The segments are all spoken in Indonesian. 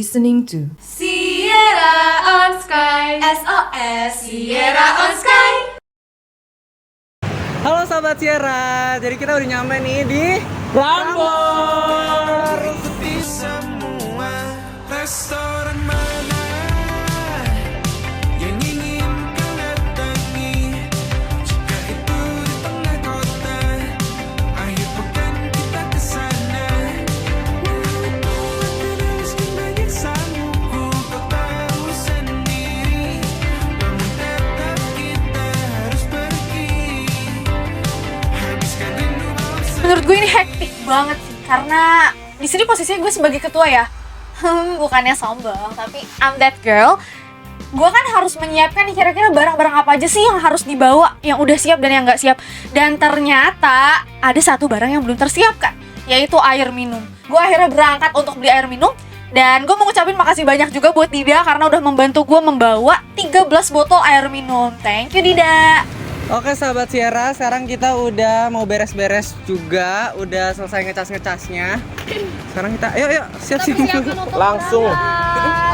listening to Sierra on Sky, SOS Sierra on Sky. Halo sahabat Sierra, jadi kita udah nyampe nih di Prambors. Di semua restoran mana yang ingin kau datangi, jika itu di tengah kota, akhir pekan kita kesana. Meski banyak sanggup, kau tahu sendiri, namun tetap kita harus pergi. Habiskan rindu bangsa. Menurut gue ini hektik banget sih, karena di sini posisinya gue sebagai ketua ya. Bukannya sombong, tapi I'm that girl. Gue kan harus menyiapkan nih kira-kira barang-barang apa aja sih yang harus dibawa, yang udah siap dan yang nggak siap. Dan ternyata ada satu barang yang belum tersiapkan, yaitu air minum. Gue akhirnya berangkat untuk beli air minum. Dan gue mau ngucapin makasih banyak juga buat Dida karena udah membantu gue membawa 13 botol air minum. Thank you Dida. Oke sahabat Sierra, sekarang kita udah mau beres-beres juga, udah selesai ngecas-ngecasnya. Sekarang kita, yuk siap-siap. Langsung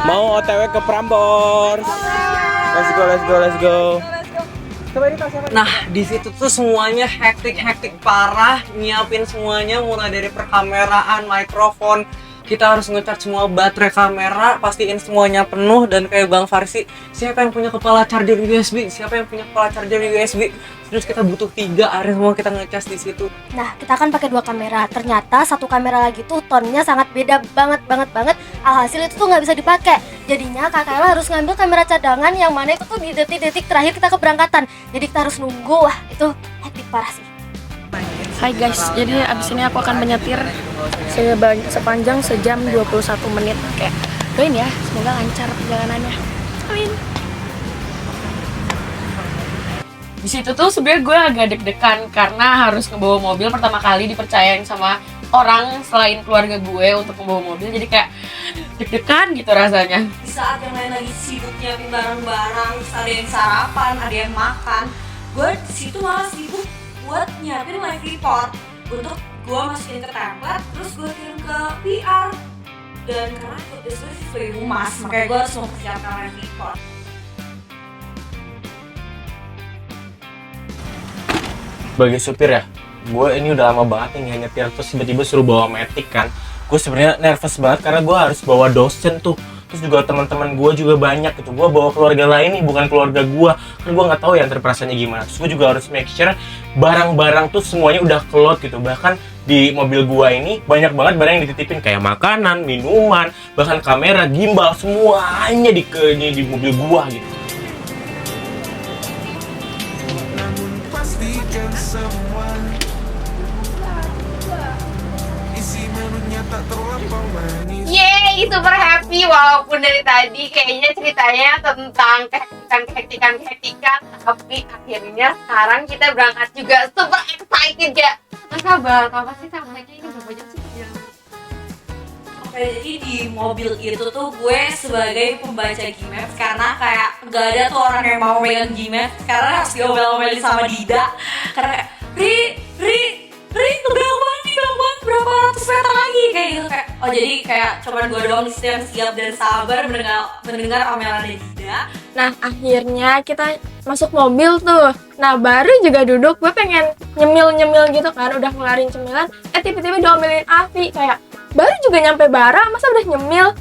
mau OTW ke Prambors. Let's go. Nah, di situ tuh semuanya hektik parah, nyiapin semuanya mulai dari perkameraan, mikrofon. Kita harus ngecharge semua baterai kamera, pastiin semuanya penuh. Dan kayak Bang Farsi, siapa yang punya kepala charger USB? Siapa yang punya kepala charger USB? Terus kita butuh 3, akhirnya semua kita ngecas di situ. Nah, kita kan pakai 2 kamera. Ternyata satu kamera lagi tuh tonnya sangat beda banget. Alhasil itu tuh nggak bisa dipakai. Jadinya Kak Kayla harus ngambil kamera cadangan yang mana itu tuh di detik-detik terakhir kita keberangkatan. Jadi kita harus nunggu. Wah, itu hektik parah sih. Hai guys, jadi abis ini aku akan menyetir sepanjang sejam 21 menit. Oke, doain ya, semoga lancar perjalanannya. Amin. Di situ tuh sebenarnya gue agak deg-degan karena harus ngebawa mobil pertama kali dipercayain sama orang selain keluarga gue untuk membawa mobil, jadi kayak deg-degan gitu rasanya. Di saat yang lain lagi sibuk nyiapin barang-barang, ada yang sarapan, ada yang makan, gue di situ malah sibuk buat nyiapin live report untuk gue masukin ke template, terus gue kirim ke PR. Dan karena footage gue sesuai humas, makanya gue harus mempersiapkan live report. Sebagai supir ya, gue ini udah lama banget nih nyetir, terus tiba-tiba suruh bawa metik kan. Gue sebenarnya nervous banget karena gue harus bawa dosen tuh. Terus juga teman-teman gue juga banyak gitu. Gue bawa keluarga lain nih, bukan keluarga gue. Kan gue nggak tahu ya antar perasaannya gimana. Terus gue juga harus make sure barang-barang tuh semuanya udah kelot gitu. Bahkan di mobil gue ini banyak banget barang yang dititipin, kayak makanan, minuman, bahkan kamera, gimbal, semuanya di mobil gue gitu. Namun pastikan semua isi menunya tak terlampau manis. Yeay, super happy walaupun dari tadi kayaknya ceritanya tentang kehektikan, tapi akhirnya sekarang kita berangkat juga, super excited ya. Gak sabar, kalau pasti sama ini berapa jam sih perjalanan? Oke, jadi di mobil itu tuh gue sebagai pembaca Gmaps, karena kayak gak ada tuh orang yang mau megang Gmaps karena harus diomel-omelin sama Dida. Karena kayak, Ri, kebelang banget berapa ratus meter lagi kayak gitu. Kayak, oh jadi kayak cuman gue doang di situ yang siap dan sabar mendengar omelan Dida. Nah, akhirnya kita masuk mobil tuh. Nah, baru juga duduk, gue pengen nyemil gitu kan, udah ngelarin cemilan. Tiba-tiba diomelin Afi, kayak baru juga nyampe Bara, masa udah nyemil?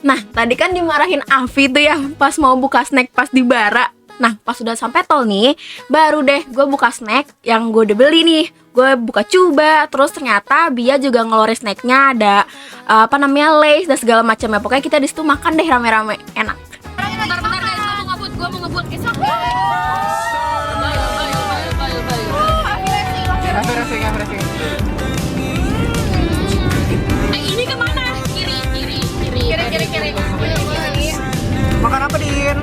Nah, tadi kan dimarahin Afi tuh ya pas mau buka snack pas di Bara. Nah, pas udah sampai tol nih, baru deh gue buka snack yang gue udah beli nih. Gue buka coba, terus ternyata Bia juga ngeluarin snacknya, ada Lays dan segala macamnya. Pokoknya kita di situ makan deh rame-rame, enak. Bentar guys, gue mau ngebut. Racing. Ini kemana? Kiri. Makan apa, Din?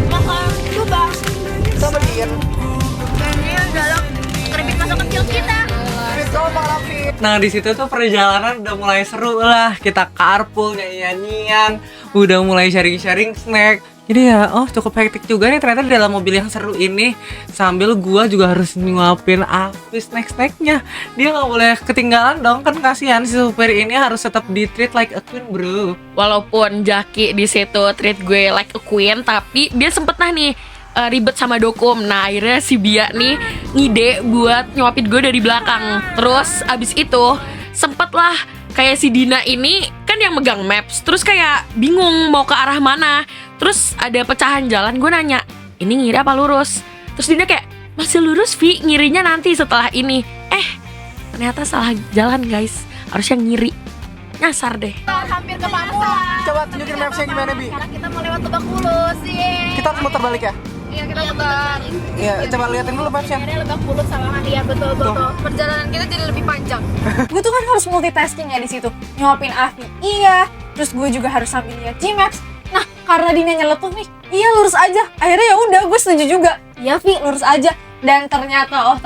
Makan coba. Sama Din. Ini adalah keripik masa kecil kita. Nah, di situ tuh perjalanan udah mulai seru lah. Kita carpool, nyanyi-nyanyian, udah mulai sharing-sharing snack. Jadi ya, cukup hektik juga nih ternyata di dalam mobil yang seru ini. Sambil gua juga harus nyuapin Afi snack-snacknya. Dia nggak boleh ketinggalan dong, kan kasihan si supir ini harus tetap di treat like a queen, bro. Walaupun Jaki di situ treat gue like a queen, tapi dia sempet nih ribet sama Dokum. Nah akhirnya si Bia nih ngide buat nyuapin gue dari belakang. Terus abis itu sempet lah kayak si Dina ini kan yang megang maps, terus kayak bingung mau ke arah mana. Terus ada pecahan jalan, gue nanya, ini ngiri apa lurus? Terus Dina kayak, masih lurus Vi, ngirinya nanti setelah ini. Ternyata salah jalan guys, harusnya ngiri. Nyasar deh. Hampir ke Pamulang. Coba tunjukin mapsnya gimana, Bi? Sekarang kita mau lewat Lebak Bulus sih. Kita harus muter balik ya? Iya, kita putar. Iya, coba liatin dulu mapsnya. Akhirnya Lebak Bulus sama ya, betul. Perjalanan kita jadi lebih panjang. Gue tuh kan harus multitasking ya di situ, nyuapin Afi. Iya, terus gue juga harus sambil lihat Gmaps. Nah, karena Dina nyeletuk nih, iya lurus aja. Akhirnya ya udah, gue setuju juga. Iya Vi, lurus aja. Dan ternyata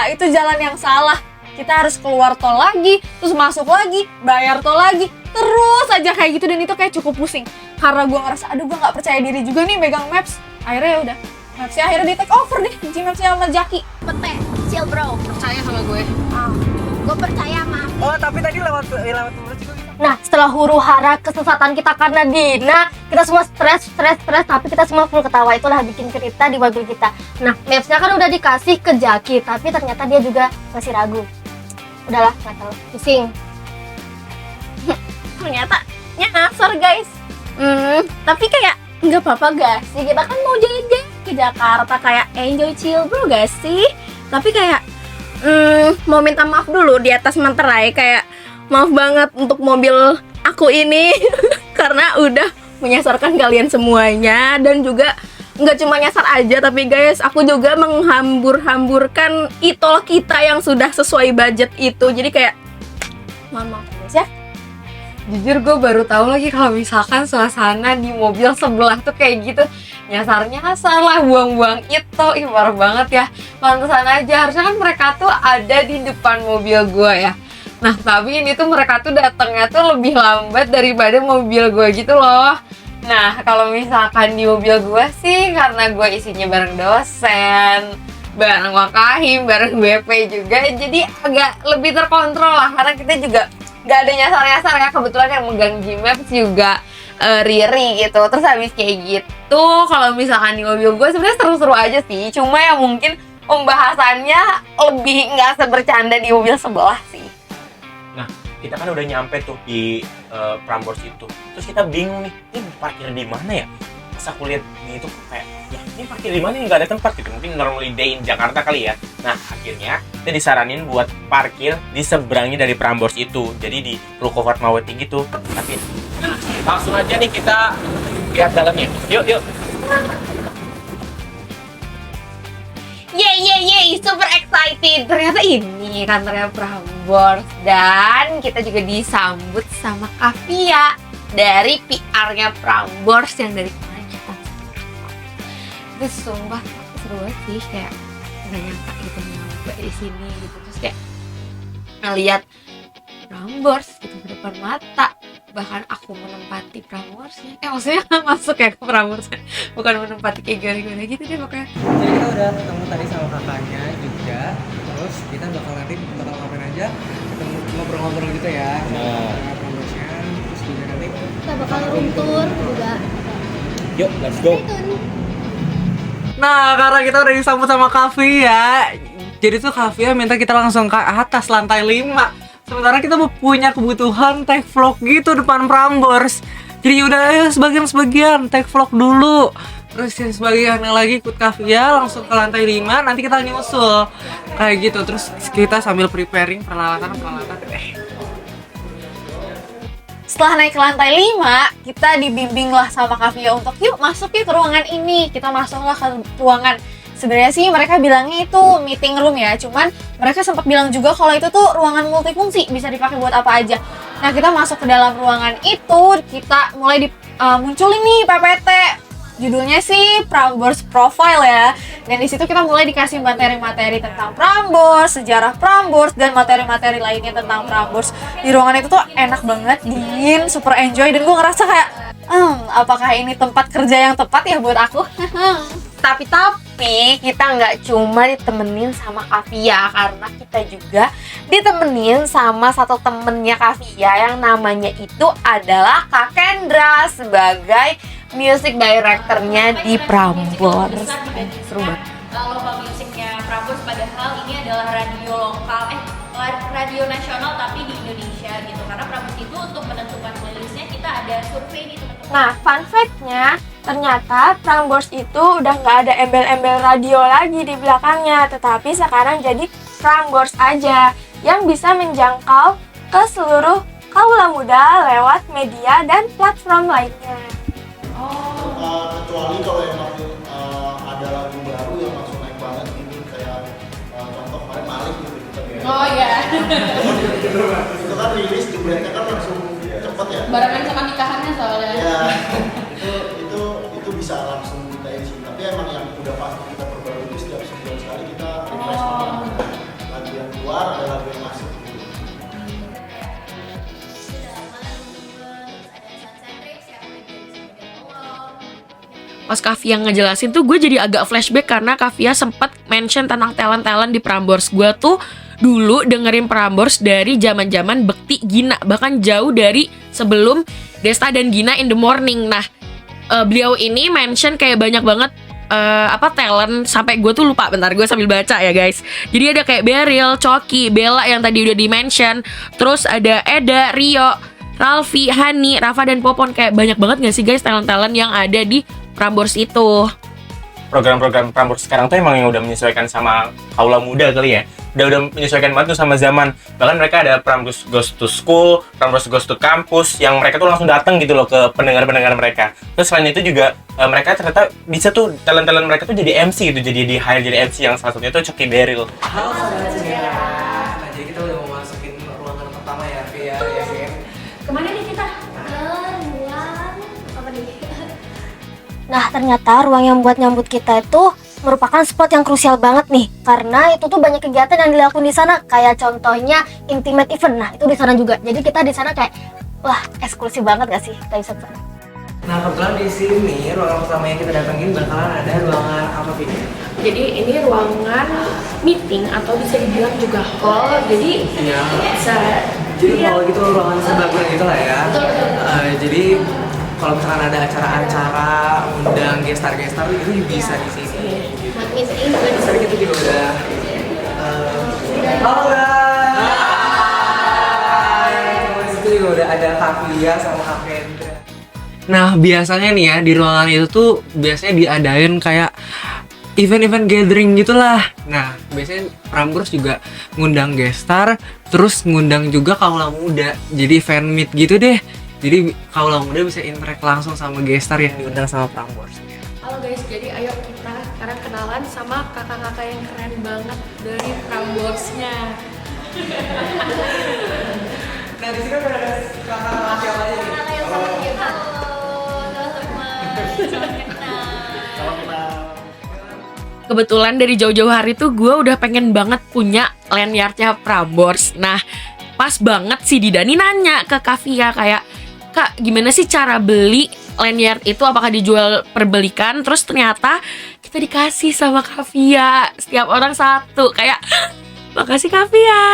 itu jalan yang salah. Kita harus keluar tol lagi, terus masuk lagi, bayar tol lagi, terus aja kayak gitu. Dan itu kayak cukup pusing. Karena gue ngerasa, aduh gue gak percaya diri juga nih megang Maps. Akhirnya ya udah, Mapsnya akhirnya di take over deh, Gmapsnya sama Jaki. Pete, chill bro. Percaya sama gue. Gue percaya sama. Oh, tapi tadi lewat lurus juga. Nah, setelah huru hara kesesatan kita karena Dina, kita semua stres, tapi kita semua full ketawa. Itulah bikin cerita di mobil kita. Nah, mapsnya kan udah dikasih ke Jaki, tapi ternyata dia juga masih ragu. Udahlah, nggak tahu, pusing. Ternyata nyasar guys. Tapi kayak nggak apa-apa gak sih? Kita kan mau jalan-jalan ke Jakarta, kayak enjoy chill bro gak sih? Tapi kayak mau minta maaf dulu di atas materai, kayak maaf banget untuk mobil aku ini karena udah menyasarkan kalian semuanya. Dan juga nggak cuma nyasar aja, tapi guys aku juga menghambur-hamburkan e-tol kita yang sudah sesuai budget itu. Jadi kayak mohon maaf guys ya. Jujur gue baru tahu lagi kalau misalkan suasana di mobil sebelah tuh kayak gitu. Nyasarnya salah, buang-buang itu, parah banget ya. Pantesan aja, harusnya kan mereka tuh ada di depan mobil gue ya. Nah tapi ini tuh mereka tuh datangnya tuh lebih lambat daripada mobil gue gitu loh. Nah kalau misalkan di mobil gue sih, karena gue isinya bareng dosen, bareng Wakahim, bareng BP juga, jadi agak lebih terkontrol lah. Karena kita juga gak ada nyasar-nyasar ya, kebetulan yang megang Gmaps juga Riri gitu. Terus habis kayak gitu, kalau misalkan di mobil gue sebenarnya seru-seru aja sih. Cuma ya mungkin pembahasannya lebih nggak sebercanda di mobil sebelah sih. Nah, kita kan udah nyampe tuh di Prambors itu. Terus kita bingung nih, ini parkir di mana ya? Pas aku lihat itu kayak, ya ini parkir di mana? Nggak ada tempat gitu. Mungkin normally day in Jakarta kali ya. Nah, akhirnya kita disaranin buat parkir di seberangnya dari Prambors itu. Jadi di Ruko Fatmawati gitu. Tapi langsung aja nih kita lihat dalamnya. Yuk. Yeay, super excited. Ternyata ini kantornya Prambors. Dan kita juga disambut sama Kavia dari PR-nya Prambors yang dari kemarin kita. Itu sumpah seru banget sih, kayak gak nyangka gitu nyampe di sini gitu. Terus kayak ngeliat Prambors gitu di depan mata. Bahkan aku menempati Pramborsnya. Maksudnya masuk ya ke Pramborsnya, bukan menempati kayak gimana gitu deh pokoknya. Jadi kita udah ketemu tadi sama kakaknya juga. Terus kita bakal ngapain aja? Ketemu ngobrol-ngobrol gitu ya. Sama Prambosnya. Terus juga nanti Kita bakal room tour juga. Yuk, let's go. Nah, karena kita udah disambut sama Kavia, jadi tuh Kavia minta kita langsung ke atas lantai 5. Sementara kita punya kebutuhan take vlog gitu depan Prambors. Jadi udah ayo sebagian take vlog dulu. Terus yang sebagian lagi ikut Kavia langsung ke lantai 5, nanti kita nyusul. Kayak gitu, terus kita sambil preparing peralatan. Setelah naik ke lantai 5, kita dibimbing lah sama Kavia untuk yuk masuk yuk ke ruangan ini. Kita masuklah ke ruangan. Sebenarnya sih mereka bilangnya itu meeting room ya, cuman mereka sempat bilang juga kalau itu tuh ruangan multifungsi, bisa dipakai buat apa aja. Nah kita masuk ke dalam ruangan itu, kita mulai munculin nih PPT. Judulnya sih Prambors Profile ya. Dan di situ kita mulai dikasih materi-materi tentang Prambors, sejarah Prambors, dan materi-materi lainnya tentang Prambors. Di ruangan itu tuh enak banget, dingin, super enjoy, dan gue ngerasa kayak Apakah ini tempat kerja yang tepat ya buat aku? Tapi kita nggak cuma ditemenin sama Kavia, karena kita juga ditemenin sama satu temennya Kavia yang namanya itu adalah Kak Kendra sebagai music directornya di Prambors. Seru banget. Lomba musiknya Prambors, padahal ini adalah radio lokal, radio nasional tapi di Indonesia gitu. Karena Prambors itu untuk menentukan playlistnya kita ada survei nih teman-teman. Nah, fun fact-nya, ternyata Prambors itu udah nggak ada embel-embel radio lagi di belakangnya, tetapi sekarang jadi Prambors aja yang bisa menjangkau ke seluruh kaula muda lewat media dan platform lainnya. Kecuali kalau emang ada lagu baru yang langsung naik banget gitu, kayak contoh kemarin Malik gitu kita bilang. Oh iya. Itu kan rilis jumlahnya kan langsung cepet ya. Barengan sama nikahannya soalnya. Iya. itu bisa langsung kita isi. Tapi emang yang udah pasti kita perbarui itu setiap sebulan sekali kita refresh lagu yang keluar, ada lagu yang masuk gitu. Pas Kavia ngejelasin tuh gue jadi agak flashback karena Kavia sempat mention tentang talent-talent di Prambors. Gue tuh dulu dengerin Prambors dari zaman-zaman Bekti Gina, bahkan jauh dari sebelum Desta dan Gina in the Morning. Nah, beliau ini mention kayak banyak banget talent, sampai gue tuh lupa, bentar gue sambil baca ya guys. Jadi ada kayak Beryl, Coki, Bella yang tadi udah di-mention, terus ada Eda, Rio, Ralfi, Hani, Rafa dan Popon. Kayak banyak banget gak sih guys talent-talent yang ada di Prambors itu. Program-program Prambors sekarang tuh emang yang udah menyesuaikan sama kaula muda kali ya. Udah menyesuaikan banget tuh sama zaman. Bahkan mereka ada Prambors Goes to School, Prambors Goes to Campus, yang mereka tuh langsung datang gitu loh ke pendengar-pendengar mereka. Terus selain itu juga mereka ternyata bisa tuh, talent-talent mereka tuh jadi MC gitu, jadi di hire jadi MC, yang salah satunya tuh Coki Beryl. Halo sahabat sejarah. Nah, jadi kita udah mau masukin ruangan pertama ya, Via, ya kan? Kemana nih kita? Nah, ternyata ruang yang buat nyambut kita itu merupakan spot yang krusial banget nih, karena itu tuh banyak kegiatan yang dilakukan di sana, kayak contohnya intimate event. Nah, itu di sana juga. Jadi kita di sana kayak wah, eksklusif banget gak sih kita bisa sana. Nah, kebetulan di sini ruangan pertama yang kita datengin bakalan ada ruangan apa, Via? Jadi ini ruangan meeting atau bisa dibilang juga hall. Jadi Iya. bisa Jadi kalau gitu ruangan sebelah gitu lah ya. Jadi kalau misalkan ada acara-acara undang gestar-gestar itu bisa di sini. Meeting Gestar gitu juga udah. Halo guys. Itu juga udah ada Kavia sama Kak Kendra. Nah, biasanya nih ya di ruangan itu tuh biasanya diadain kayak event-event gathering gitulah. Nah, biasanya Prambors juga ngundang gestar, terus ngundang juga kaula muda. Jadi fan meet gitu deh. Jadi kaula muda bisa interact langsung sama gestar yang diundang sama Prambors. Halo guys, jadi ayo kita sekarang kenalan sama kakak-kakak yang keren banget dari Prambors-nya. Nah, di sini udah ada kakak siapa aja nih? Kebetulan dari jauh-jauh hari tuh gue udah pengen banget punya lanyardnya Prambors. Nah, pas banget si Dida nih nanya ke Kavia kayak, Kak, gimana sih cara beli lanyard itu? Apakah dijual perbelikan? Terus ternyata kita dikasih sama Kavia, setiap orang satu. Kayak, makasih Kavia.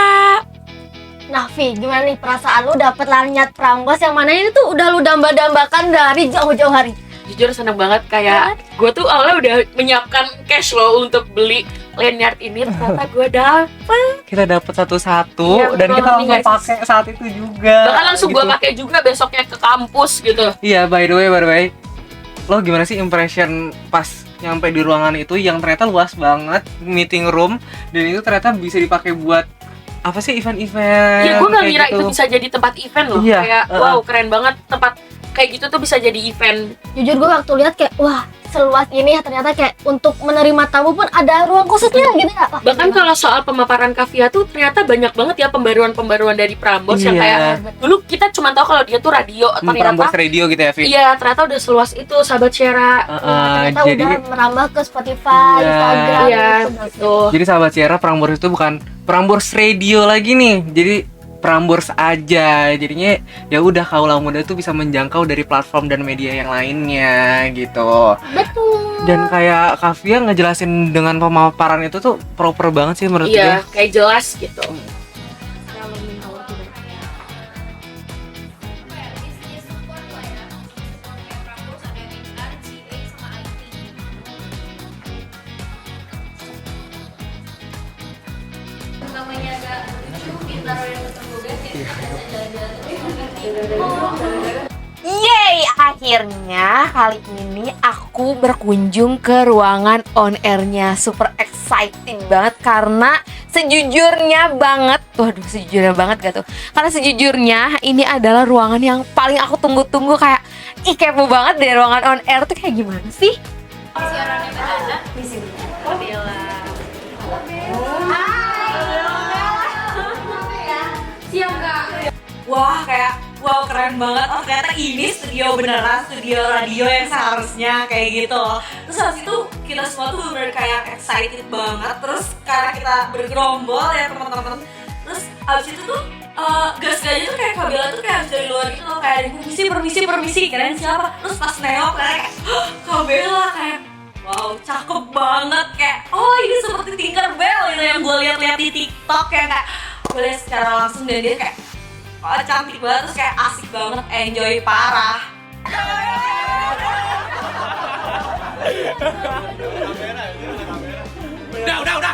Nah, Vi, gimana nih perasaan lu dapet lanyard Prambors yang mana ini tuh udah lu damba-dambakan dari jauh-jauh hari? Jujur seneng banget, kayak gue tuh awalnya udah menyiapkan cash loh untuk beli lanyard ini. Ternyata gue dapet. Kita dapat satu-satu Iya, dan betul, kita nih, langsung guys. pakai saat itu juga. Bahkan langsung gue gitu. pakai juga besoknya ke kampus gitu. Iya, by the way, lo gimana sih impression pas nyampe di ruangan itu yang ternyata luas banget, meeting room, dan itu ternyata bisa dipakai buat apa sih, event-event? Ya gue gak kayak ngira gitu. itu bisa jadi tempat event loh. Iya, Kayak wow, keren banget, tempat kayak gitu tuh bisa jadi event. Jujur gue waktu lihat kayak wah, seluas ini ya, ternyata kayak untuk menerima tamu pun ada ruang khususnya gitu ya. Wah, Bahkan kalau soal pemaparan Kavia tuh ternyata banyak banget ya pembaruan-pembaruan dari Prambors yang Iya. kayak dulu kita cuma tahu kalau dia tuh radio, Prambors ternyata radio gitu ya, Vi? iya, ternyata udah seluas itu sahabat Syera. ternyata jadi udah merambah ke Spotify, Iya. Instagram, Iya, gitu. gitu. jadi sahabat Sierra, Prambors itu bukan Prambors radio lagi nih. Jadi Prambors aja. Jadinya ya udah kaula muda tuh bisa menjangkau dari platform dan media yang lainnya gitu. Betul. Dan kayak Kavia ngejelasin dengan pemaparan itu tuh proper banget sih menurut gue. Iya, kayak jelas gitu. Yeay, akhirnya kali ini aku berkunjung ke ruangan on air-nya. Super exciting banget karena sejujurnya banget, waduh sejujurnya banget gak tuh? Karena sejujurnya ini adalah ruangan yang paling aku tunggu-tunggu, kayak ih kepo banget deh ruangan on air tuh kayak gimana sih? Wah, kayak wow, keren banget. Oh, ternyata ini studio beneran, studio radio yang seharusnya kayak gitu. Terus habis itu kita semua tuh bener kayak excited banget. Terus karena kita bergerombol ya teman-teman. Terus habis itu tuh gas-gasnya tuh kayak Kabela tuh kayak habis dari luar gitu loh, kayak permisi, kirain siapa. Terus pas nengok kayak Kabela kayak wow, cakep banget, kayak oh ini seperti Tinkerbell gitu yang gue lihat-lihat di TikTok, kayak gue lihat secara langsung dan dia kayak oh, cantik banget, terus kayak asik banget, enjoy parah. Udah.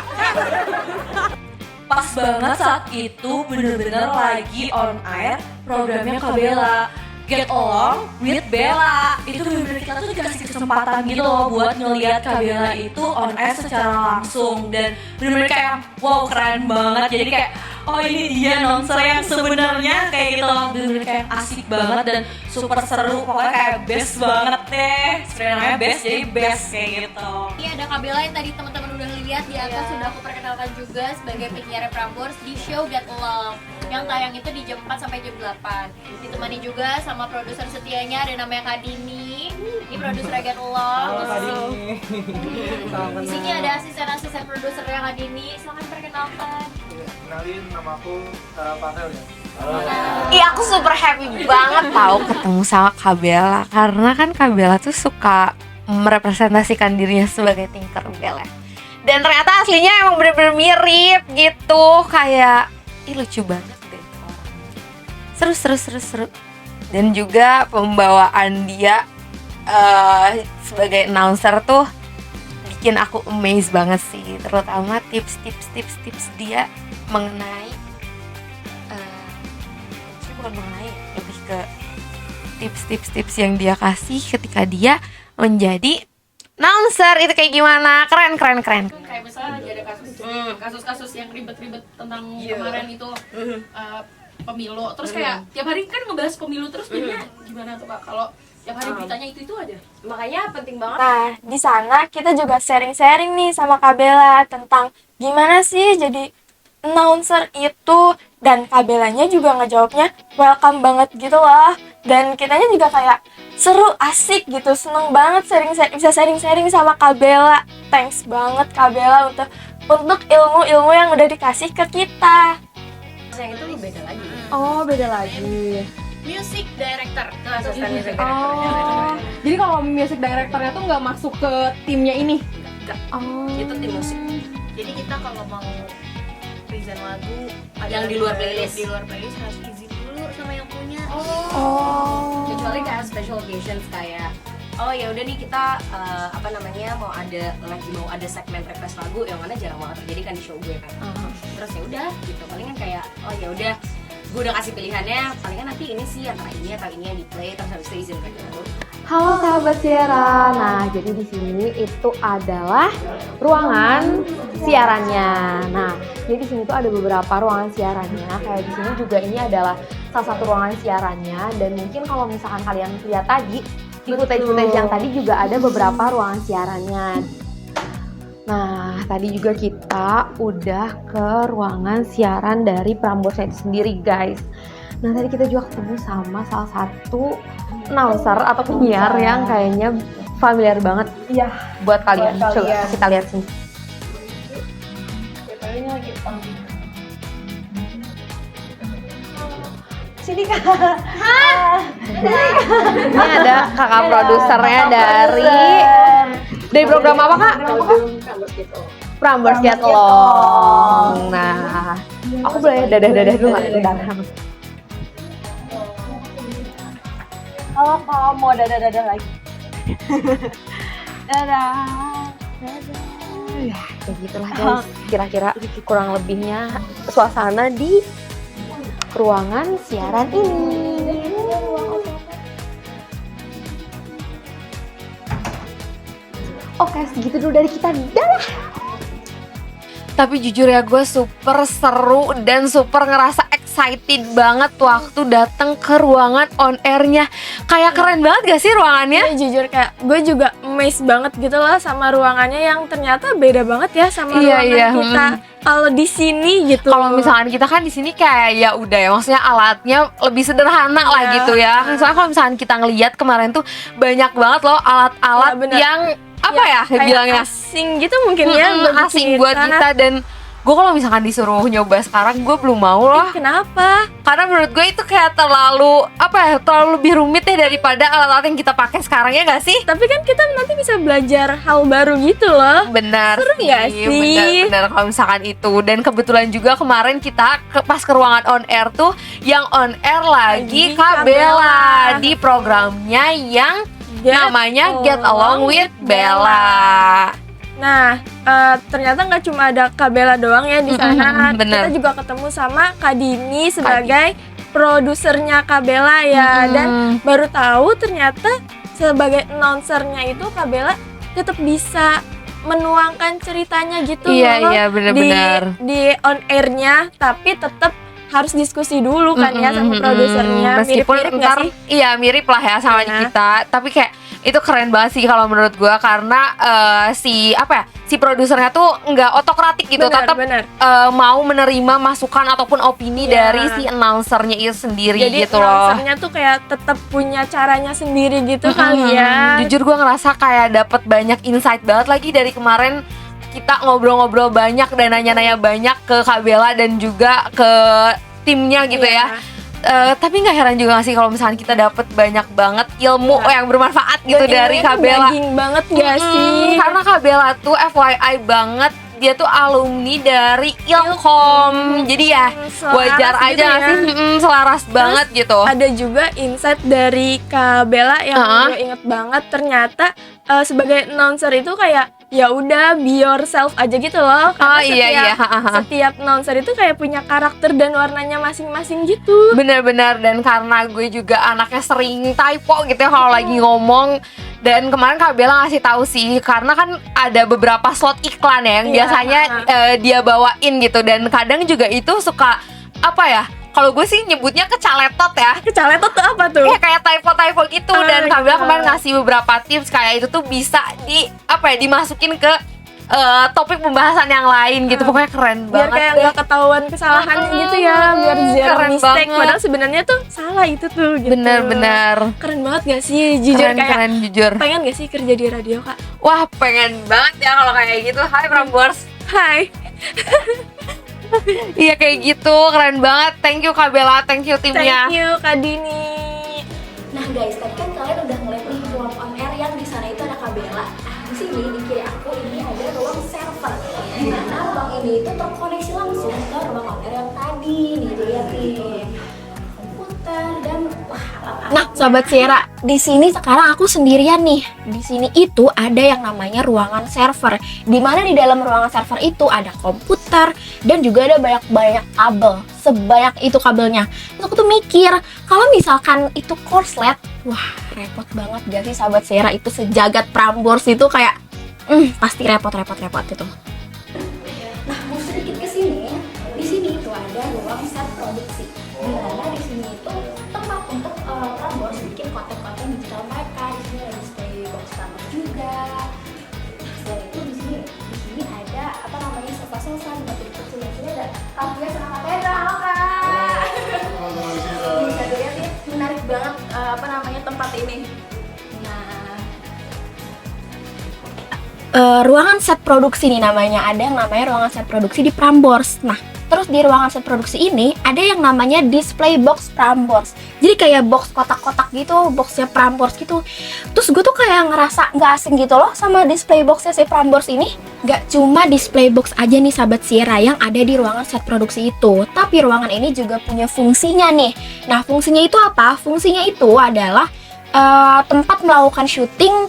Pas banget saat itu bener-bener lagi on air programnya Kabela, Get Along with Bella. Itu bener-bener kita tuh dikasih kesempatan gitu loh buat ngelihat Kabela itu on air secara langsung. Dan bener-bener kayak wow, keren banget. Jadi kayak oh ini dia announcer yang sebenarnya kayak gitu loh. Bener-bener kayak asik banget dan super seru. Pokoknya kayak best banget deh. Sebenarnya namanya best, jadi best kayak gitu. Ini ada Kabela yang tadi teman-teman udah lihat di atas, sudah aku perkenalkan juga sebagai penyiar Prambors di show Get Along yang tayang itu di jam 4 sampai jam 8. Ditemani juga sama produser setianya, ada namanya Kak Dini. Ini produser Get Along. Di sini ada asisten-asisten produsernya Kak Dini. Silahkan perkenalkan. Kenalin, nama aku Pavel ya. Iya, aku super happy banget tahu ketemu sama Kabela karena kan Kabela tuh suka merepresentasikan dirinya sebagai Tinkerbell ya. Dan ternyata aslinya emang bener-bener mirip gitu, kayak ih lucu banget deh orang. Seru. Dan juga pembawaan dia sebagai announcer tuh bikin aku amazed banget sih, terutama tips dia mengenai bukan mengenai, lebih ke tips yang dia kasih ketika dia menjadi announcer itu kayak gimana. Keren. Kayak misalnya lagi ada kasus-kasus yang ribet-ribet tentang kemarin itu pemilu. Terus kayak tiap hari kan ngebahas pemilu terus jadinya gimana tuh Kak kalau tiap hari beritanya itu aja. Makanya penting banget. Nah, di sana kita juga sharing-sharing nih sama Kabela tentang gimana sih jadi announcer itu, dan Kabelanya juga ngejawabnya welcome banget gitu loh. Dan kitanya juga kayak seru, asik gitu, seneng banget bisa sharing-sharing sama Kabela. Thanks banget Kabela untuk ilmu-ilmu yang udah dikasih ke kita. Yang itu beda lagi. Oh, beda lagi. Music director. Oh, jadi kalau music directornya tuh nggak masuk ke timnya ini? Oh. Itu tim musik. Jadi kita kalau mau present lagu Yang di luar playlist. Di luar playlist harus izin dulu sama yang punya. Oh. Kecuali kayak special occasions kayak oh ya udah nih kita mau ada segmen request lagu yang mana jarang banget terjadi kan di show gue kan. Terus ya udah gitu, palingan kayak oh ya udah gue udah kasih pilihannya, palingan nanti ini sih antara ini atau ini yang di play, terus habis itu izin mereka dulu. Halo sahabat Siara. Nah, jadi di sini itu adalah ruangan siarannya. Nah, jadi di sini tuh ada beberapa ruangan siarannya. Kayak di sini juga ini adalah salah satu ruangan siarannya, dan mungkin kalau misalkan kalian lihat tadi di footage yang tadi juga ada beberapa ruangan siarannya. Nah, tadi juga kita udah ke ruangan siaran dari Prambors itu sendiri, guys. Nah, tadi kita juga ketemu sama salah satu announcer atau penyiar yang kayaknya familiar banget buat kalian. Coba kita lihat sini. sini Kak. Ini ada kakak produsernya dari program apa Kak? Prambors Get Along. Nah, aku boleh dadah-dadah dulu nggak? Kalau kamu mau dadah-dadah lagi. Dadah. Ya, kayak gitulah guys. Kira-kira kurang lebihnya suasana di ruangan siaran ini. Oke, segitu dulu dari kita. Dadah. Tapi jujur ya, gue super seru dan super ngerasa excited banget waktu datang ke ruangan on air-nya. Kayak keren banget gak sih ruangannya? Ya, jujur kayak gue juga amazed banget gitu loh sama ruangannya yang ternyata beda banget ya sama ruangan kita. Kalau di sini gitu. Kalau misalkan kita kan di sini kayak ya udah ya, maksudnya alatnya lebih sederhana lah gitu ya. Soalnya kalau misalkan kita ngelihat kemarin tuh banyak banget loh alat-alat yang apa ya bilangnya asing gitu mungkin ya, asing buat kita. Dan gue kalau misalkan disuruh nyoba sekarang gue belum mau loh. Kenapa? Karena menurut gue itu kayak terlalu terlalu lebih rumit ya daripada alat-alat yang kita pakai sekarang, ya gak sih? Tapi kan kita nanti bisa belajar hal baru gitu loh. Benar. Seru gak sih? Benar kalau misalkan itu. Dan kebetulan juga kemarin kita pas ke ruangan on air tuh yang on air lagi Kak Bella di programnya yang namanya Get Along with Bella. Nah, ternyata nggak cuma ada Kak Bella doang ya di sana. Bener. Kita juga ketemu sama Kak Dini sebagai produsernya Kak Bella ya. Dan baru tahu ternyata sebagai announcernya itu Kak Bella tetap bisa menuangkan ceritanya gitu loh. Iya, benar-benar. Di on air-nya, tapi tetap harus diskusi dulu kan ya sama produsernya. Meskipun Mirip-mirip nggak ntar sih? iya mirip lah ya sama kita, tapi kayak itu keren banget sih kalau menurut gue karena si produsernya tuh nggak otokratik gitu, tetap mau menerima masukan ataupun opini dari si announcernya itu sendiri. Jadi gitu loh. announcernya tuh kayak tetap punya caranya sendiri gitu kali ya. Jujur gue ngerasa kayak dapet banyak insight banget lagi dari kemarin. Kita ngobrol-ngobrol banyak dan nanya-nanya banyak ke Kak Bella dan juga ke timnya gitu ya. Tapi nggak heran juga gak sih kalau misalnya kita dapet banyak banget ilmu yang bermanfaat gitu dari Kak Bella. Daging banget gak sih? Karena Kak Bella tuh FYI banget, dia tuh alumni dari Ilkom. Jadi ya wajar aja gak sih? Selaras banget gitu. Ada juga insight dari Kak Bella yang gue inget banget. Ternyata sebagai announcer itu kayak ya udah be yourself aja gitu loh. Karena setiap announcer itu kayak punya karakter dan warnanya masing-masing gitu. Bener-bener. Dan karena gue juga anaknya sering typo gitu ya kalau lagi ngomong. Dan kemarin Kak Bella ngasih tahu sih, karena kan ada beberapa slot iklan ya yang biasanya dia bawain gitu. Dan kadang juga itu suka kalau gue sih nyebutnya kecaletot ya. Kecaletot tuh apa tuh? Kayak typo-typo gitu. Dan Kak Bella kemarin ngasih beberapa tips kayak itu tuh bisa dimasukin ke topik pembahasan yang lain gitu. Pokoknya keren biar banget. Biar kayak nggak ketahuan kesalahannya gitu ya. Biar zero keren mistake. banget. Padahal sebenarnya tuh salah itu tuh gitu. Bener-bener. Keren banget gak sih? Jujur keren, jujur. Pengen gak sih kerja di radio, Kak? Wah, pengen banget ya kalau kayak gitu. Hai Prambors. Hai. Iya kayak gitu, keren banget. Thank you Kak Bella, thank you timnya. Thank you Kak Dini. Nah guys, tadi kan kalian udah ngeliat nih ruang on air yang di sana itu ada Kak Bella. Di sini di kiri aku ini ada ruang server. Di mana ruang ini itu terkoneksi langsung ke ruang on air yang tadi. Nih lihat nih, komputer dan Nah, Sobat Sierra, di sini sekarang aku sendirian nih. Di sini itu ada yang namanya ruangan server. Di mana di dalam ruangan server itu ada komputer dan juga ada banyak-banyak kabel. Sebanyak itu kabelnya. Terus aku tuh mikir, kalau misalkan itu korslet, wah repot banget gak sih Sobat Sierra? Itu sejagat Prambors itu kayak pasti repot gitu. Nah, mau sedikit ke sini. Di sini itu ada ruang set produksi. Di mana di sini itu tempat untuk Prambors bikin konten-konten digital mereka. Di sini ada display box Prambors juga. Nah, selain itu di sini ada sofa-sofa buat kecil. Di sini ada Kavia sama Kak Pedra. Halo Kak. Bisa dilihat ya, menarik banget tempat ini. Ruangan set produksi nih namanya. Ada yang namanya ruangan set produksi di Prambors. Nah, Terus di ruangan set produksi ini ada yang namanya display box Prambors. Jadi kayak box kotak-kotak gitu, boxnya Prambors gitu. Terus gue tuh kayak ngerasa nggak asing gitu loh sama display boxnya si Prambors ini. Gak cuma display box aja nih sahabat Sierra yang ada di ruangan set produksi itu, tapi ruangan ini juga punya fungsinya nih. Nah, fungsinya itu apa? Fungsinya itu adalah tempat melakukan syuting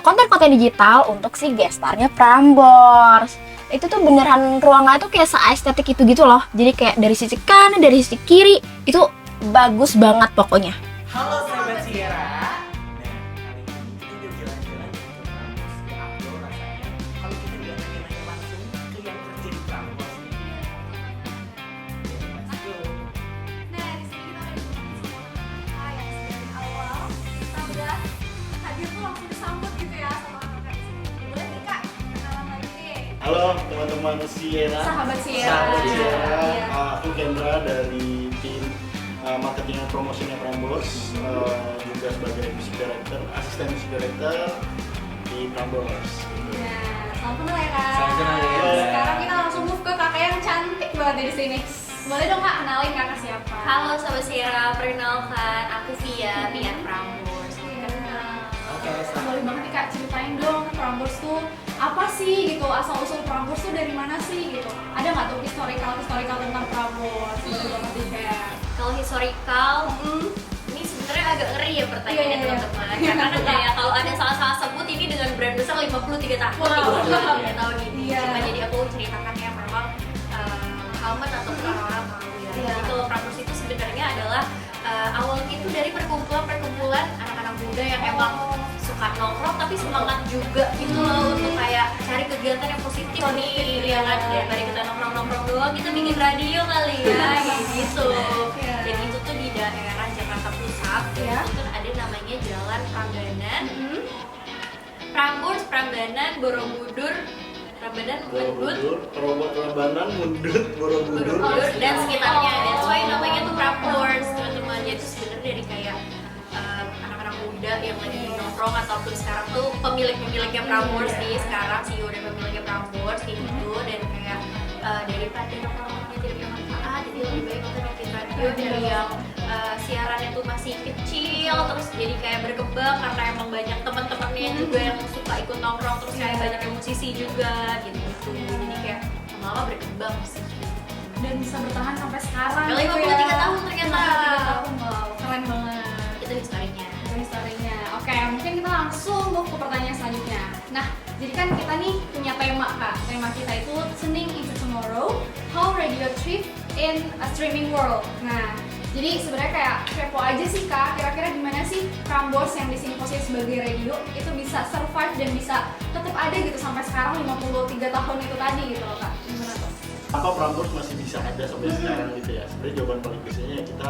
konten-konten digital untuk si gestarnya Prambors. Itu tuh beneran ruangan itu kayak se-estetik itu gitu loh. Jadi kayak dari sisi kanan, dari sisi kiri itu bagus banget pokoknya. Halo sahabat Sierra. Nah, kali ini kita udah jalan-jalan ke Prambors. Ya, apa rasanya kalau kita nggak nanya langsung ke yang kerja di Prambors? Let's go. Nah, di sini kita ada yang dari awal kita udah hadir tuh langsung disambut gitu ya sama kakak. Boleh nih Kak, kenalan lagi deh. Halo teman-teman Sierra. Sahabat Sierra. Sahabat Sierra. Iya. Aku Kendra dari tim marketing and promotionnya Prambors, juga sebagai music director, asisten music director di Prambors. Nah, salam kenal ya Kak. Salam kenal ya. Sekarang kita langsung move ke kakak yang cantik banget di sini. Boleh dong Kak kenalin kakak siapa? Halo Sobat Sierra, perkenalkan aku Via, PR Prambors. Oke, Boleh banget nih Kak ceritain dong Prambors tuh apa sih gitu, asal usul Prambors tuh dari mana sih gitu? Ada nggak tuh historical tentang Prambors? Boleh banget di share. Kalau historical, ini sebenarnya agak ngeri ya pertanyaannya Iya. teman-teman. Karena kan kayak kalau ada salah-salah sebut ini dengan brand besar 53 tahun, Wow. 53 tahun ini. Iya. Cuma jadi aku ceritakan yang memang helmet atau orang-orang tahu ya. Iya. Jadi kalau Prambors itu sebenarnya adalah awalnya itu dari perkumpulan anak-anak muda yang emang suka nongkrong tapi semangat juga gitu loh untuk kayak cari kegiatan yang positif nih ya kan, daripada kita nongkrong doang kita bikin radio kali ya gitu. Dan itu tuh di daerah Jakarta Pusat Ya. itu tuh ada namanya Jalan Prambanan, Prambors, Prambanan, Borobudur, Prambanan, Mendut, Prambanan, Mendut, Borobudur. Borobudur dan sekitarnya. That's why namanya tuh Prambors teman-teman. Jadi itu sebenarnya dari kayak anak-anak muda yang lagi nongkrong ataupun sekarang tuh pemiliknya Prambors nih, sekarang CEO dan pemiliknya Prambors kayak gitu. Dan kayak daripada nongkrongnya tidak bermanfaat, jadi lebih baik kita bikin radio dari yang siarannya tuh masih kecil terus jadi kayak berkembang karena emang banyak teman-temannya juga yang suka ikut nongkrong, terus kayak banyak yang musisi juga gitu. Jadi kayak lama-lama berkembang sih. Dan bisa bertahan sampai sekarang. Udah 53 tahun ternyata. 53 tahun, wow, keren banget. Itu historinya. Historinya. Oke, mungkin kita langsung move ke pertanyaan selanjutnya. Nah, jadi kan kita nih punya tema Kak. Tema kita itu Listening into Tomorrow, How Radio Thrive in a Streaming World. Nah, jadi sebenarnya kayak kepo aja sih Kak, kira-kira gimana sih Prambors yang di sini posisi sebagai radio itu bisa survive dan bisa tetap ada gitu sampai sekarang 53 tahun itu tadi gitu loh Kak. Gimana tuh? Apa Prambors masih bisa ada sampai sekarang gitu ya? Sebenarnya jawaban paling biasanya ya kita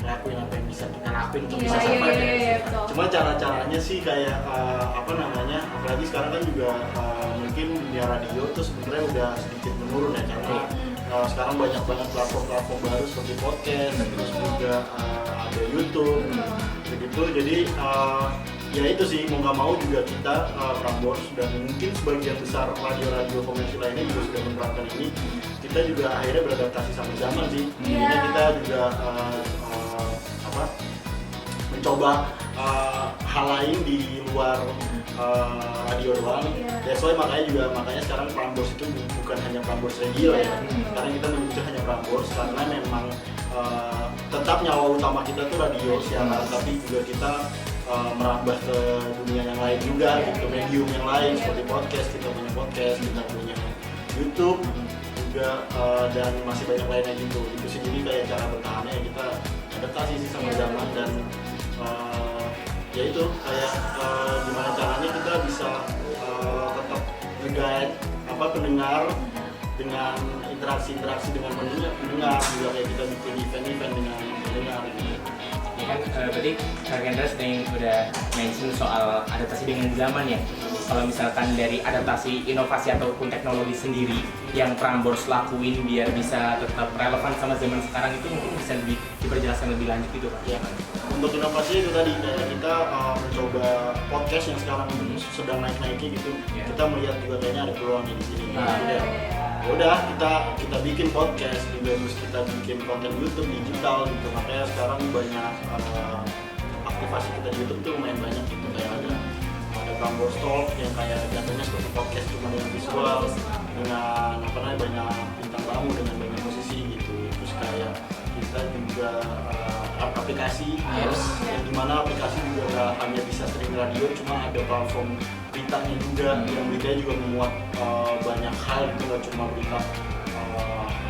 ngelakuin apa yang bisa kita lakuin untuk bisa survive ya. betul. Cuma cara-caranya sih kayak apa namanya, apalagi sekarang kan juga mungkin dunia radio tuh sebenarnya udah sedikit menurun ya, karena sekarang banyak banget platform-platform baru seperti podcast, terus juga ada YouTube begitu. Jadi ya itu sih, mau nggak mau juga kita Prambors dan mungkin sebagian besar radio-radio komersil lainnya juga sudah menerapkan ini. Kita juga akhirnya beradaptasi sama zaman sih. Jadinya kita juga mencoba hal lain di luar radio doang. That's why makanya sekarang Prambors itu bukan hanya Prambors radio ya. Sekarang kita menyebutnya hanya Prambors karena memang tetap nyawa utama kita tuh radio siaran, tapi juga kita merambah ke dunia yang lain juga gitu, medium yang lain seperti podcast. Kita punya podcast, kita punya YouTube juga, dan masih banyak lainnya gitu. Itu sih, jadi kayak cara bertahannya ya kita adaptasi sih sama zaman. Dan ya itu kayak gimana caranya kita bisa tetap nge-guide pendengar dengan interaksi dengan pendengar juga, kayak kita bikin event-event dengan pendengar gitu. Ya kan, berarti Kak Kendra sedang udah mention soal adaptasi dengan zaman ya. Kalau misalkan dari adaptasi inovasi ataupun teknologi sendiri yang Prambors lakuin biar bisa tetap relevan sama zaman sekarang, itu mungkin bisa lebih diperjelaskan lebih lanjut gitu Pak? Ya. Untuk inovasi itu tadi kayak kita mencoba podcast yang sekarang sedang naik-naiknya gitu. Kita melihat juga kayaknya ada peluang di sini. ya udah kita bikin podcast juga, terus kita bikin konten YouTube digital gitu. Makanya sekarang banyak aktivasi kita di YouTube tuh lumayan banyak gitu, kayak ada Prambors Talk yang kayak jatuhnya seperti podcast cuma dengan visual, dengan apa namanya banyak bintang tamu, dengan banyak musisi gitu. Terus kayak kita juga aplikasi apps yang dimana aplikasi juga nggak hanya bisa streaming radio, cuma ada platform beritanya juga, yang beritanya juga memuat banyak hal gitu, nggak cuma berita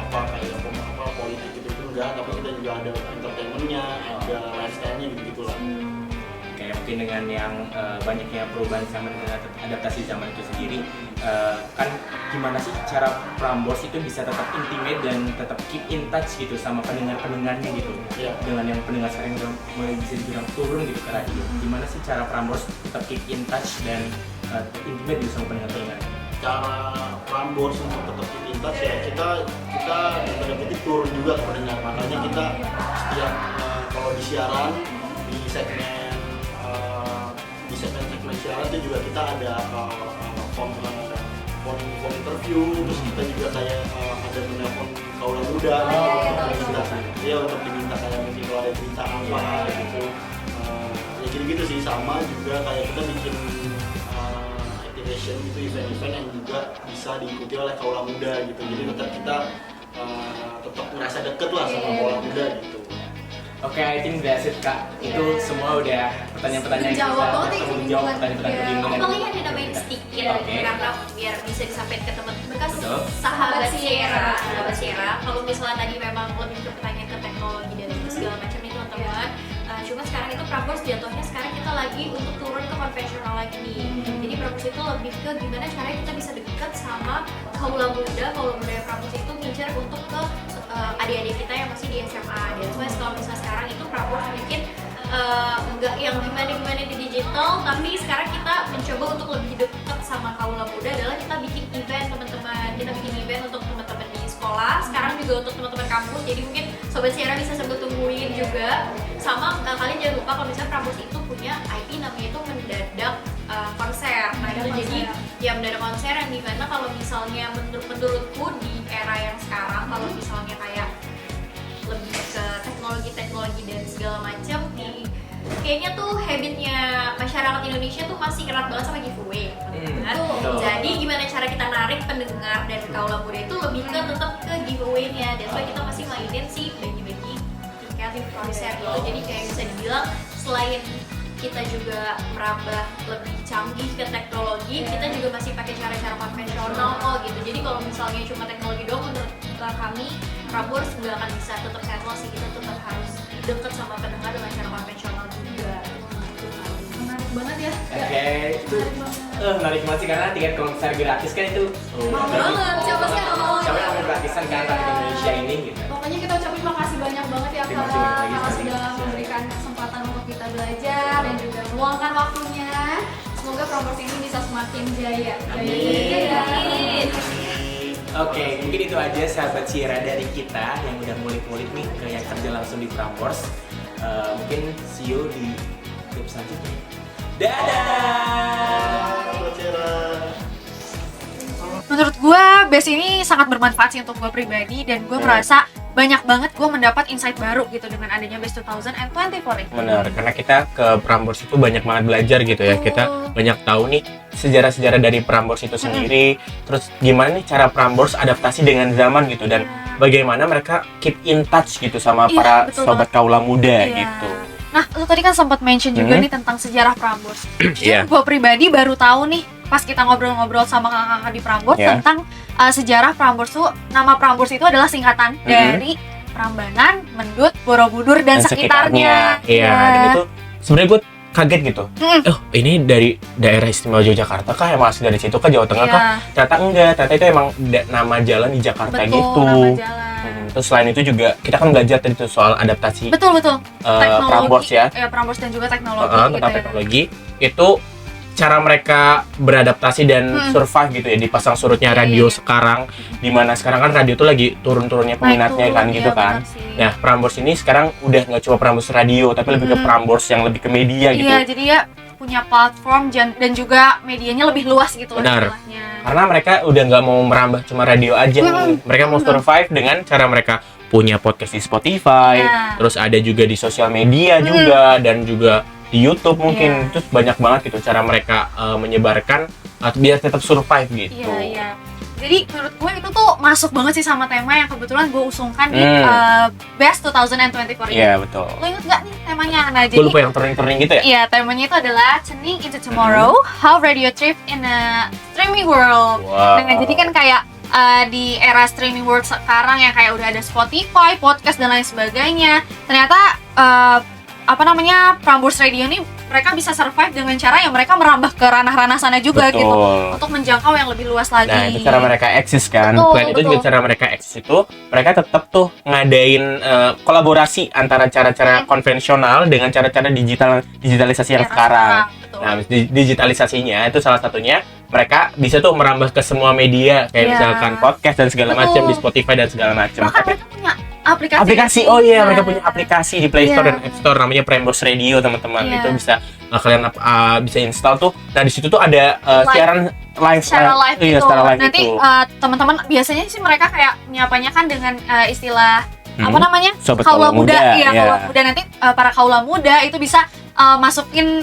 apa kayak apa politik gitu enggak, tapi kita juga ada entertainmentnya, ada lifestyle-nya gitu lah. Kayak mungkin dengan yang banyaknya perubahan zaman dan adaptasi zaman itu sendiri, kan gimana sih cara Prambors itu bisa tetap intimate dan tetap keep in touch gitu sama pendengarnya gitu, dengan yang pendengar sekarang udah mulai bisa dibilang turun gitu ke radio. Gimana sih cara Prambors tetap keep in touch dan intimate gitu sama pendengar? Cara Prambors untuk tetap keep in touch ya kita pada titik turun juga ke pendengar. Makanya kita setiap kalau di siaran di segmen siaran itu juga kita ada phone interview, terus kita juga kayak ada menelpon kaula muda untuk diminta kayak mungkin kalau ada berita apa gitu, ya gitu sih. Sama juga kayak kita bikin activation gitu, event-event yang juga bisa diikuti oleh kaula muda gitu, jadi tetap kita tetap merasa deket lah sama kaula muda gitu. Oke, I think that's it Kak. Itu semua udah pertanyaan-pertanyaan kita. Menjawab pertanyaan-pertanyaan Aku paling ada nambahin sedikit karena biar bisa disampaikan ke teman-teman bekas sahabat Sierra. Kalau misalnya tadi memang lebih ke pertanyaan ke teknologi dan segala macam itu teman-teman. Cuma sekarang itu Prambors jatuhnya sekarang kita lagi untuk turun ke konvensional lagi nih. Jadi Prambors itu lebih ke gimana caranya kita bisa dekat sama kaula muda Prambors itu ngincar untuk ke adik-adik kita yang masih di SMA. Dan kalau misalnya sekarang itu Prambors bikin nggak yang gimana di digital, tapi sekarang kita mencoba untuk lebih dekat sama kaula muda adalah kita bikin event teman-teman. Kita bikin event untuk teman-teman di sekolah, sekarang juga untuk teman-teman kampus. Jadi mungkin Sobat Sierra bisa sambil tungguin juga. Sama kalian jangan lupa kalau misalnya Prambors itu punya IP namanya itu mendadak konser. Nah itu jadi ya mendadak konser yang dimana kalau misalnya menurutku di era yang sekarang, kalau misalnya kayak lebih ke teknologi dan segala macam, kayaknya tuh habitnya masyarakat Indonesia tuh masih erat banget sama giveaway. Jadi gimana cara kita narik pendengar dan kaula muda itu lebih ke tetap ke giveaway-nya. Dan so kita masih mainin sih bagi-bagi tiket konser gitu. Jadi kayak bisa dibilang selain kita juga merambah lebih canggih ke teknologi, kita juga masih pakai cara-cara konvensional kok gitu. Jadi kalau misalnya cuma teknologi doang, menurut kami Prambors nggak akan bisa tetap settle sih, kita tetap harus deket sama pendengar dengan cara konvensional juga. Menarik banget ya. Oke, itu menarik banget sih karena tiket konser gratis kan itu. Mau banget, siapa sih yang mau? Siapa yang mau gratisan kan di Indonesia ini gitu. Pokoknya kita ucapin makasih banyak banget ya Kak, karena sudah memberikan kesempatan untuk kita belajar dan juga meluangkan waktunya. Semoga Prambors ini bisa semakin jaya. Amin. Oke, mungkin itu aja sahabat Sierra dari kita yang udah ngulik-ngulik nih ke yang kerja langsung di Prambors. Mungkin see you di clip selanjutnya. Dadah! Menurut gue, base ini sangat bermanfaat sih untuk gue pribadi, dan gue merasa banyak banget gue mendapat insight baru gitu dengan adanya Base 2024 ini. Benar, karena kita ke Prambors itu banyak banget belajar gitu ya. Kita banyak tahu nih sejarah-sejarah dari Prambors itu sendiri, terus gimana nih cara Prambors adaptasi dengan zaman gitu, dan bagaimana mereka keep in touch gitu sama para sobat kaula muda gitu. Nah, lu tadi kan sempat mention juga nih tentang sejarah Prambors. Gue pribadi baru tahu nih pas kita ngobrol-ngobrol sama kakak-kakak di Prambors tentang sejarah Prambors tuh. Nama Prambors itu adalah singkatan dari Prambanan, Mendut, Borobudur dan sekitarnya. Iya, dan itu sebenarnya gue kaget gitu. Oh, ini dari daerah istimewa Yogyakarta kah, emang asli dari situ kah, Jawa Tengah kah? Ternyata enggak, ternyata itu emang nama jalan di Jakarta gitu. Nama jalan. Terus selain itu juga kita kan belajar tadi tuh soal adaptasi. Betul. Teknologi, Prambors ya. Prambors dan juga teknologi Tentang gitu ya. teknologi itu cara mereka beradaptasi dan survive gitu ya di pasang surutnya radio sekarang, dimana sekarang kan radio tuh lagi turun-turunnya peminatnya kan gitu kan. Nah, Prambors ini sekarang udah nggak cuma Prambors radio tapi lebih ke Prambors yang lebih ke media gitu. Iya, jadi ya punya platform dan juga medianya lebih luas gitu loh Benar. istilahnya. Karena mereka udah nggak mau merambah cuma radio aja nih. Mereka mau survive dengan cara mereka punya podcast di Spotify, Iya. terus ada juga di sosial media juga, dan juga di YouTube mungkin. Terus banyak banget gitu cara mereka menyebarkan biar tetap survive gitu. Iya, iya. Jadi menurut gue itu tuh masuk banget sih sama tema yang kebetulan gue usungkan di Best 2024 ini. Iya, betul. Lo inget gak nih temanya? Nah, Gue lupa yang turning-turning gitu ya? Iya, temanya itu adalah Turning into Tomorrow, How Radio Thrive in a Streaming World. Wow. Nah, jadi kan kayak di era streaming world sekarang yang kayak udah ada Spotify, podcast dan lain sebagainya. Ternyata Prambors Radio ini mereka bisa survive dengan cara yang mereka merambah ke ranah-ranah sana juga Betul. gitu untuk menjangkau yang lebih luas lagi. Nah, itu cara mereka eksis kan. Betul, Selain itu juga betul. cara mereka eksis itu, mereka tetap tuh ngadain kolaborasi antara cara-cara konvensional dengan cara-cara digitalisasi yang Era sekarang. betul. Nah, digitalisasinya itu salah satunya mereka bisa tuh merambah ke semua media kayak Iya. misalkan podcast dan segala Betul. macam di Spotify dan segala macam. Bahkan mereka punya aplikasi. Oh iya, Iya. mereka punya aplikasi di Play Store Iya. dan App Store namanya Prambors Radio, teman-teman. Iya. Itu bisa kalian bisa install tuh. Nah, di situ tuh ada Live. siaran live Secara live iya, gitu. secara live Nanti itu. teman-teman biasanya sih mereka kayak menyapanya kan dengan istilah Hmm. apa namanya? Sobat kaula kaula muda, Iya, iya. kaula muda. Nanti para kaula muda itu bisa masukin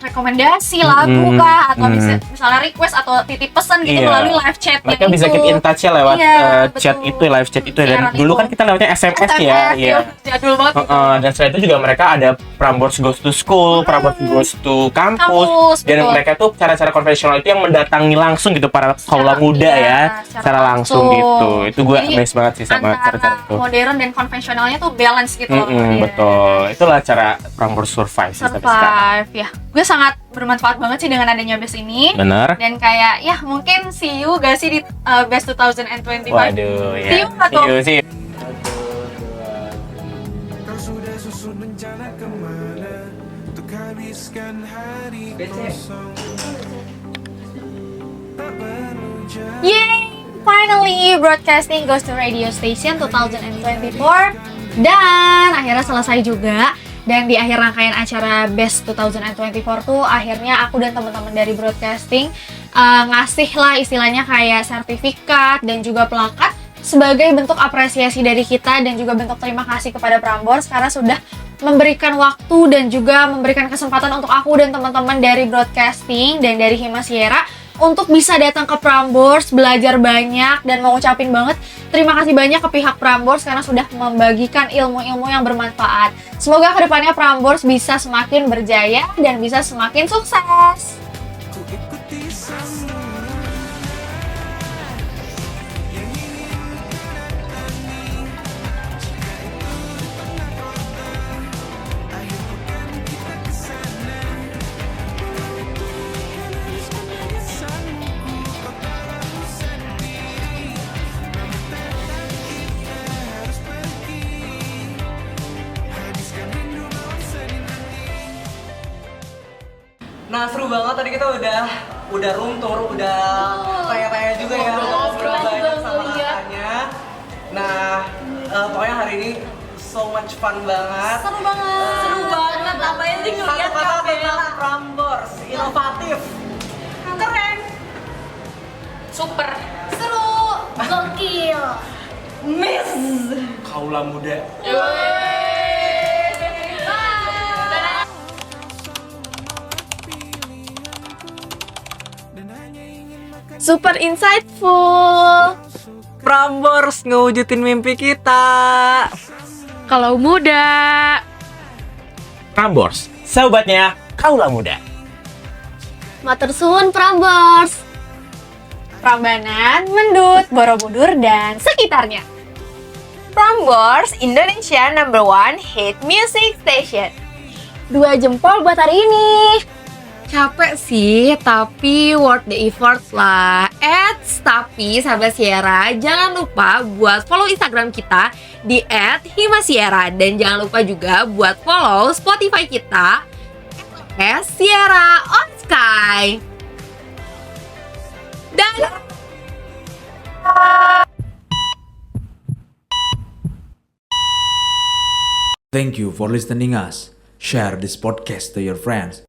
rekomendasi lagu kah atau misalnya request atau titip pesan gitu Iya. melalui live chat. Mereka bisa keep in touch ya lewat Iya, chat betul. itu, live chat itu. Dan Siaran dulu itu. kan kita lewatnya SMS ya. Iya. Jadul banget. gitu. Dan setelah itu juga mereka ada Prambors Goes to School, Prambors Goes to Campus. Kampus, Dan betul. mereka tuh cara-cara konvensional itu yang mendatangi langsung gitu para kaula muda ya, secara langsung gitu. Itu gue Jadi, amazed banget sih sama antara cara-cara itu. modern dan konvensionalnya tuh balance gitu loh. Iya. Betul, itulah cara Prambors survive sih sampai sekarang. Survive ya. Gue sangat bermanfaat banget sih dengan adanya Best ini. Bener? Dan kayak ya mungkin see you gak sih di Best 2025. Waduh, See you ya. nggak tuh? See you. Kau sudah susun rencana kemana untuk habiskan hari kosong. Tak perlu jauh. Yay! Finally, broadcasting goes to radio station 2024. Dan akhirnya selesai juga. Dan di akhir rangkaian acara Best 2024 tuh akhirnya aku dan teman-teman dari broadcasting ngasih lah istilahnya kayak sertifikat dan juga plakat sebagai bentuk apresiasi dari kita dan juga bentuk terima kasih kepada Prambors karena sudah memberikan waktu dan juga memberikan kesempatan untuk aku dan teman-teman dari broadcasting dan dari Himasiera untuk bisa datang ke Prambors, belajar banyak dan mau ucapin banget terima kasih banyak ke pihak Prambors karena sudah membagikan ilmu-ilmu yang bermanfaat. Semoga kedepannya Prambors bisa semakin berjaya dan bisa semakin sukses. Ku ikuti semua Nah, seru banget tadi kita udah room tour, udah tanya-tanya juga ya, ngobrol banyak sama kakaknya. Nah, pokoknya hari ini so much fun banget. Seru banget. Seru banget, apa yang sih ngeliat Satu kata kamera. tentang Prambors, inovatif. Keren. Super. Seru, gokil. Miss. Kaula muda. Super insightful. Prambors ngewujudin mimpi kita. Kalau muda. Prambors, sahabatnya kaula muda. Matur suwun Prambors. Prambanan, Mendut, Borobudur, dan sekitarnya. Prambors, Indonesia #1 hit music station. 2 jempol buat hari ini. Capek sih, tapi worth the effort lah. Tapi sahabat Sierra, jangan lupa buat follow Instagram kita di @himasiera dan jangan lupa juga buat follow Spotify kita @Sierra on Sky. Dan Thank you for listening us. Share this podcast to your friends.